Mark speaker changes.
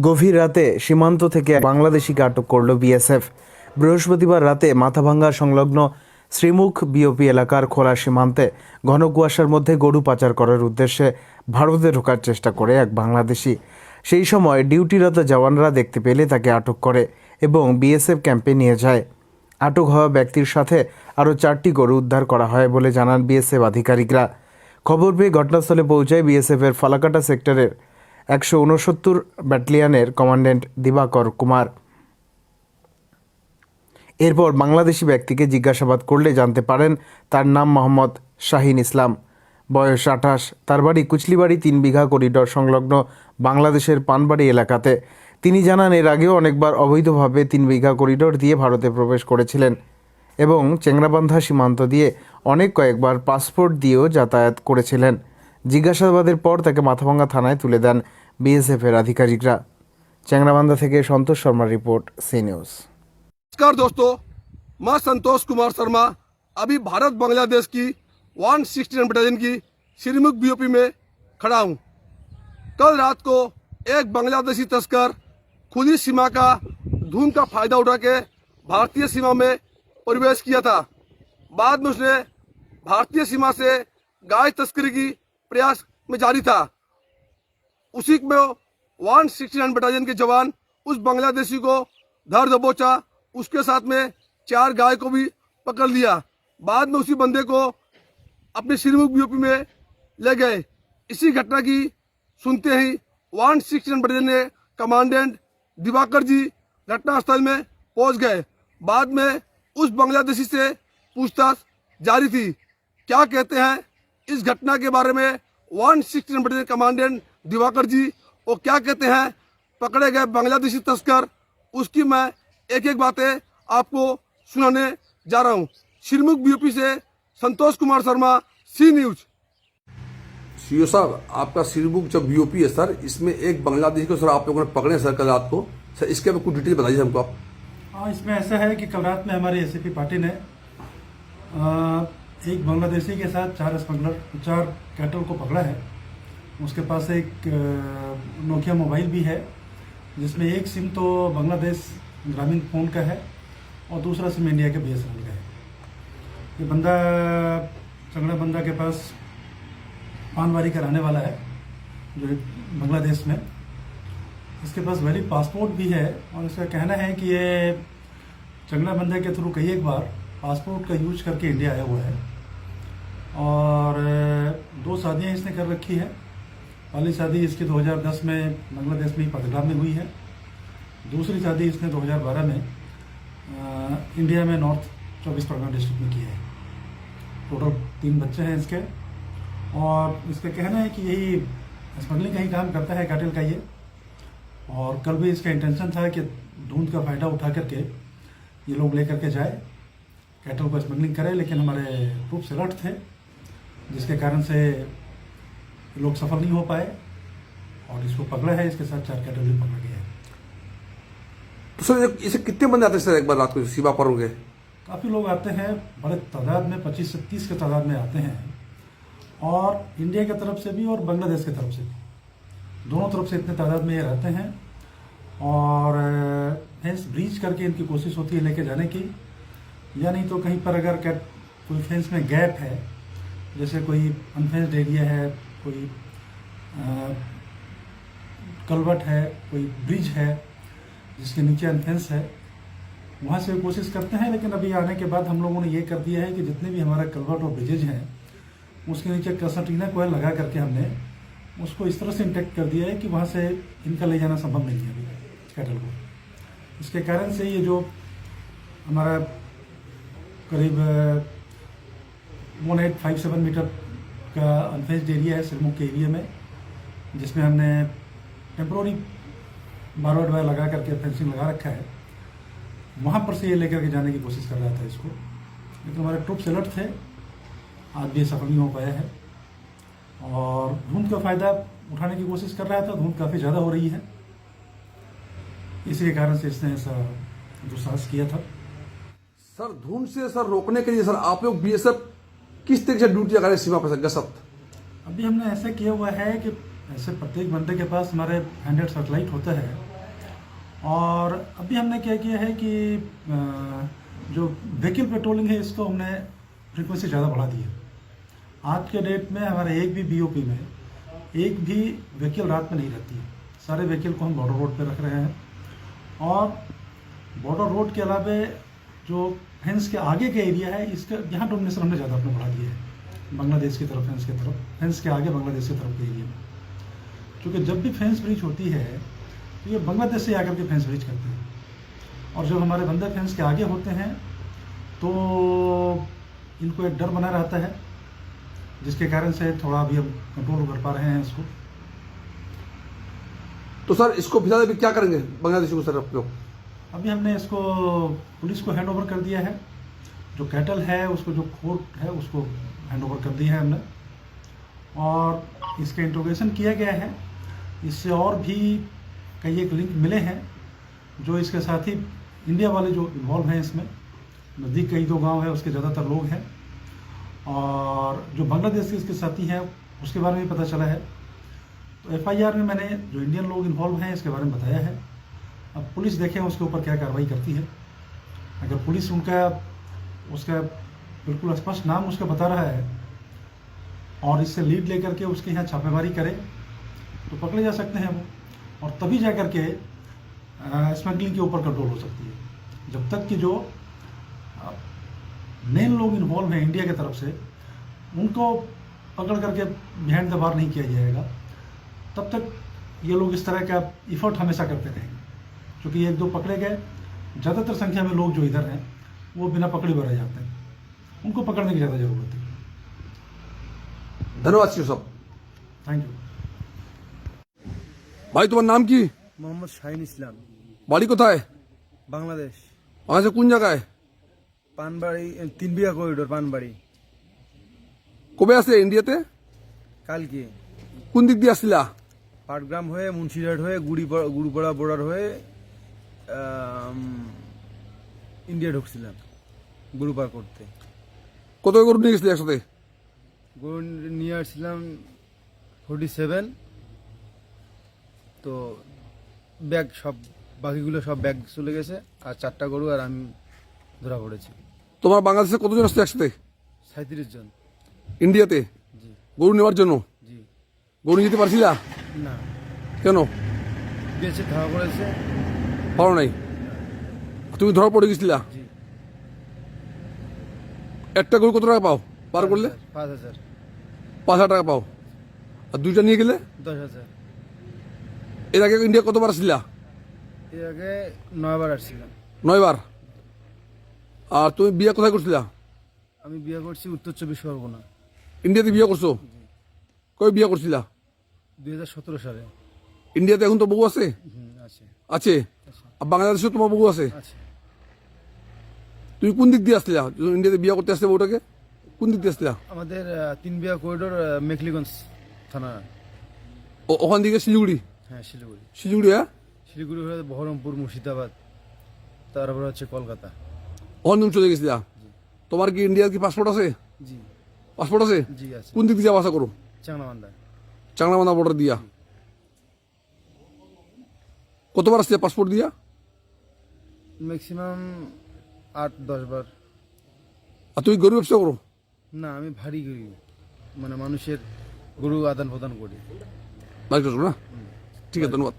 Speaker 1: গভীর রাতে সীমান্ত থেকে বাংলাদেশিকে আটক করল বিএসএফ। বৃহস্পতিবার রাতে মাথাভাঙ্গা সংলগ্ন শ্রীমুখ বিওপি এলাকার খোলা সীমান্তে ঘন কুয়াশার মধ্যে গরু পাচার করার উদ্দেশ্যে ভারতে ঢোকার চেষ্টা করে এক বাংলাদেশি। সেই সময় ডিউটিরত জওয়ানরা দেখতে পেলে তাকে আটক করে এবং বিএসএফ ক্যাম্পে নিয়ে যায়। আটক হওয়া ব্যক্তির সাথে আরও 4টি গরু উদ্ধার করা হয় বলে জানান বিএসএফ আধিকারিকরা। খবর পেয়ে ঘটনাস্থলে পৌঁছায় বিএসএফের ফালাকাটা সেক্টরের 169 ব্যাটালিয়নের কমান্ড্যান্ট দিবাকর কুমার। এরপর বাংলাদেশি ব্যক্তিকে জিজ্ঞাসাবাদ করলে জানতে পারেন তার নাম মোহাম্মদ শাহিন ইসলাম, বয়স 28, তার বাড়ি কুচলিবাড়ি 3 বিঘা করিডর সংলগ্ন বাংলাদেশের পানবাড়ি এলাকাতে। তিনি জানান এর আগেও অনেকবার অবৈধভাবে 3 বিঘা করিডর দিয়ে ভারতে প্রবেশ করেছিলেন এবং চেংরাবান্ধা সীমান্ত দিয়ে কয়েকবার পাসপোর্ট দিয়েও যাতায়াত করেছিলেন। জিজ্ঞাসাবাদের পর তাকে মাথাভাঙ্গা থানায় তুলে দেন বিএসএফের আধিকারিকরা। চেংরাবান্ধা থেকে সন্তোষ শর্মার রিपोर्ट, सी न्यूज़।
Speaker 2: नमस्कार दोस्तों, मैं संतोष कुमार शर्मा अभी भारत बांग्लादेश की 169 बटालियन की श्रीमुख बीओपी में खड़ा हूं। कल रात को एक बांग्लादेशी तस्कर खुली सीमा का धुंध का फायदा उठा के भारतीय सीमा में प्रवेश किया था। बाद में उसने भारतीय सीमा से गाय तस्करी की प्रयास में जारी था। उसी में 169 बटालियन के जवान उस बांग्लादेशी को धर दबोचा, उसके साथ में 4 गाय को भी पकड़ लिया। बाद में उसी बंदे को अपने श्रीमुख बीओपी में ले गए। इसी घटना की सुनते ही 169 बटालियन के कमांडेंट दिवाकर जी घटनास्थल में पहुंच गए। बाद में उस बांग्लादेशी से पूछताछ जारी थी। क्या कहते हैं इस घटना के बारे में 169 बटालियन कमांडेंट दिवाकर जी, वो क्या कहते हैं पकड़े गए बांग्लादेशी तस्कर, उसकी मैं एक एक बातें आपको सुनाने जा रहा हूं। श्रीमुख बीओपी से संतोष कुमार शर्मा, सी न्यूज।
Speaker 3: सीओ साहब, आपका श्रीमुख जब बीओपी है सर, इसमें एक बांग्लादेशी को सर आप लोगों ने पकड़े सर कल रात को, सर इसके बारे में कुछ डिटेल बताइए हमको आप।
Speaker 4: हाँ, इसमें ऐसा है कि कल रात में हमारी एसएपी पार्टी ने एक बांग्लादेशी के साथ 4 कैटल को पकड़ा है। उसके पास एक नोकिया मोबाइल भी है, जिसमें एक सिम तो बांग्लादेश ग्रामीण फोन का है और दूसरा सिम इंडिया के बीएसएनएल का है। ये बंदा चंगड़ा के पास पानवारी का रहने वाला है, जो बांग्लादेश में। इसके पास वैलिड पासपोर्ट भी है और इसका कहना है कि ये चंगड़ा के थ्रू कई एक बार पासपोर्ट का यूज करके इंडिया आया हुआ है और 2 शादियाँ इसने कर रखी है। पहली शादी इसकी 2010 में बांग्लादेश में पाटग्राम में हुई है। दूसरी शादी इसने 2012 में इंडिया में नॉर्थ 24 परगना डिस्ट्रिक्ट में की है। टोटल 3 बच्चे हैं इसके और इसका कहना है कि यही स्मगलिंग का ही काम करता है कैटल का ये। और कल भी इसका इंटेंशन था कि धुंध का फायदा उठा करके ये लोग लेकर के जाए, कैटल को स्मगलिंग करे, लेकिन हमारे ट्रूप्स अलर्ट थे, जिसके कारण से लोग सफल नहीं हो पाए और इसको पकड़ा है। इसके साथ 4 कैटल भी पकड़ा गया है।
Speaker 3: तो सर इसे कितने बंदे आते हैं सर एक बार रात को सीमा पर होंगे?
Speaker 4: काफ़ी लोग आते हैं, बड़े तादाद में 25 से 30 के तादाद में आते हैं और इंडिया की तरफ से भी और बांग्लादेश की तरफ से भी, दोनों तरफ से इतने तादाद में ये रहते हैं। और फेंस ब्रीच करके इनकी कोशिश होती है लेके जाने की, या नहीं तो कहीं पर अगर कोई फेंस में गैप है, जैसे कोई अनफेंस्ड एरिया है, कोई कलवट है, कोई ब्रिज है जिसके नीचे अनफेंस है, वहाँ से कोशिश करते हैं। लेकिन अभी आने के बाद हम लोगों ने ये कर दिया है कि जितने भी हमारा कलवट और ब्रिजेज हैं उसके नीचे कसटीना कोयल लगा करके हमने उसको इस तरह से इंटेक्ट कर दिया है कि वहाँ से इनका ले जाना संभव नहीं है अभी कैटल को। इसके कारण से ये जो हमारा करीब 1857 मीटर का अनफेंस्ड एरिया है श्रीमुख के एरिया में, जिसमें हमने टेम्प्रोरी बारवाड वायर लगा करके फेंसिंग लगा रखा है, वहाँ पर से ये लेकर के जाने की कोशिश कर रहा था इसको। लेकिन हमारे ट्रूप्स अलर्ट थे, आज भी सफल नहीं हो पाया है और धुंध का फायदा उठाने की कोशिश कर रहा था। धुंध काफ़ी ज़्यादा हो रही है, इसी के कारण से इसने ऐसा दुस्साहस किया था।
Speaker 3: सर धुंध से सर रोकने के लिए सर आप लोग बीएसएफ किस तरीके से ड्यूटी लगा रहे सीमा पर सर गश्त?
Speaker 4: अभी हमने ऐसा किया हुआ है कि ऐसे प्रत्येक बंदे के पास हमारे हैंडेड सेटेलाइट होता है। और अभी हमने क्या किया है कि जो व्हीकल पेट्रोलिंग है इसको हमने फ्रीक्वेंसी ज़्यादा बढ़ा दी है। आज के डेट में हमारे एक भी बीओपी में एक भी व्हीकल रात में नहीं रहती है। सारे व्हीकल को हम बॉर्डर रोड पे रख रहे हैं। और बॉर्डर रोड के अलावा जो फेंस के आगे का एरिया है इसका यहाँ डोमिनेशन हमने ज़्यादा अपने बढ़ा दिया है, बांग्लादेश की तरफ, फेंस के आगे बांग्लादेश की तरफ के एरिया में। क्योंकि जब भी फेंस ब्रीच होती है तो ये बांग्लादेश से आकर के फेंस ब्रीच करते हैं, और जब हमारे बंदे फेंस के आगे होते हैं तो इनको एक डर बना रहता है, जिसके कारण से थोड़ा अभी हम कंट्रोल कर पा रहे हैं इसको।
Speaker 3: तो सर इसको फिलहाल अभी क्या करेंगे बांग्लादेशी को सर आप लोग?
Speaker 4: अभी हमने इसको पुलिस को हैंड ओवर कर दिया है। जो कैटल है उसको, जो खोट है उसको हैंड ओवर कर दिया है हमने, और इसका इंट्रोगेशन किया गया है। इससे और भी कई एक लिंक मिले हैं जो इसके साथ ही इंडिया वाले जो इन्वॉल्व हैं इसमें, नज़दीक कई दो गांव है उसके ज़्यादातर लोग हैं, और जो बांग्लादेश के इसके साथी हैं उसके बारे में पता चला है। तो एफआईआर में मैंने जो इंडियन लोग इन्वॉल्व हैं इसके बारे में बताया है। अब पुलिस देखें उसके ऊपर क्या कार्रवाई करती है। अगर पुलिस उसका बिल्कुल स्पष्ट नाम उसका बता रहा है और इससे लीड लेकर के उसके यहाँ छापेमारी करे तो पकड़े जा सकते हैं वो, और तभी जा कर के स्मगलिंग के ऊपर कंट्रोल हो सकती है। जब तक कि जो मेन लोग इन्वॉल्व हैं इंडिया की तरफ से उनको पकड़ करके बिहाइंड द बार नहीं किया जाएगा, तब तक ये लोग इस तरह का इफर्ट हमेशा करते रहेंगे। क्योंकि एक दो पकड़े गए, ज़्यादातर संख्या में लोग जो इधर हैं वो बिना पकड़े हुए रह जाते हैं, उनको पकड़ने की ज़्यादा ज़रूरत है।
Speaker 3: धन्यवाद शिव साहब।
Speaker 4: Thank you.
Speaker 3: ভাই তোমার নাম কি?
Speaker 5: মোহাম্মদ শাহিন ইসলাম,
Speaker 3: বাড়ি কোথায়?
Speaker 5: বাংলাদেশ।
Speaker 3: আচ্ছা, কোন জায়গায়?
Speaker 5: পানবাড়ি, 3 বিঘা করিডোর পানবাড়ি।
Speaker 3: কবে আসলে ইন্ডিয়াতে?
Speaker 5: কালকে
Speaker 3: কোন দিক দিয়ে আসছিলা?
Speaker 5: পাটগ্রাম হয়ে মুন্সিরহাট হয়ে গুড়িপাড়া বর্ডার হয়ে ইন্ডিয়া ঢুকছিলাম গরু পার করতে।
Speaker 3: কত গরু নিয়ে গেছিলে একসাথে?
Speaker 5: গরু নিয়ে আসছিলাম 47। তো ব্যাগ সব, বাকিগুলো সব ব্যাগ চলে গেছে, আর 4টা গরু আর আমি ধরা পড়েছি।
Speaker 3: তোমার বাংলাদেশে কতজন আসছে একসাথে
Speaker 5: 37 জন।
Speaker 3: ইন্ডিয়াতে
Speaker 5: জি
Speaker 3: গরু নেওয়ার জন্য?
Speaker 5: জি।
Speaker 3: গরু নিতে পারছিলা?
Speaker 5: না,
Speaker 3: কেন?
Speaker 5: বেঁচে ধরা পড়েছে।
Speaker 3: পারো নাই? তুমি ধরা পড়ে গেছিলা?
Speaker 5: জি।
Speaker 3: একটা গরু কত টাকা পাও পার করলে?
Speaker 5: 5000।
Speaker 3: 5,000 টাকা পাও। আর দুইটা নিয়ে গেলে?
Speaker 5: 10,000।
Speaker 3: এর আগে ইন্ডিয়া কতবার আসছিলা?
Speaker 5: এর আগে 9 বার আসছিলাম।
Speaker 3: 9 বার। আর তুমি বিয়ে কোথায় করছিলা?
Speaker 5: আমি বিয়ে করছি উত্তর 24 পরগনা।
Speaker 3: ইন্ডিয়াতে বিয়ে করছো? কবে বিয়ে করছিলা?
Speaker 5: 2017 সালে।
Speaker 3: ইন্ডিয়াতে এখন তো বউ আছে?
Speaker 5: আছে।
Speaker 3: আছে। আর বাংলাদেশে তোমার বউ আছে?
Speaker 5: আছে।
Speaker 3: তুমি কোন দিক দিয়ে আসছিলা ইন্ডিয়াতে বিয়ে করতে আসলে বউটাকে? কোন দিক দিয়ে আসছিলা?
Speaker 5: আমাদের 3 বিঘা করিডোর, মেখলিগঞ্জ থানা।
Speaker 3: ওখান থেকে শিলিগুড়ি?
Speaker 5: হ্যাঁ, শিলিগুড়ি।
Speaker 3: শিলিগুড়ি, হ্যাঁ।
Speaker 5: শিলিগুড়ি হয়ে বহরমপুর, মুর্শিদাবাদ, তারপরে হচ্ছে কলকাতা।
Speaker 3: ওখান তুমি চলে গেছিলা? তোমার কি ইন্ডিয়ার কি পাসপোর্ট আছে?
Speaker 5: জি।
Speaker 3: পাসপোর্ট আছে?
Speaker 5: জি আছে।
Speaker 3: কোন দিক দিয়ে যাওয়া আসা করো?
Speaker 5: চাংলাবান্ধা।
Speaker 3: চাংলাবান্ধা বর্ডার দিয়া? কতবার আসছে পাসপোর্ট দিয়া?
Speaker 5: ম্যাক্সিমাম 8-10 বার।
Speaker 3: আর তুমি গরু ব্যবসা করো?
Speaker 5: না, আমি ভারী করি, মানে মানুষের গরু আদান প্রদান করি।
Speaker 3: বাইক না? ঠিক আছে, ধন্যবাদ।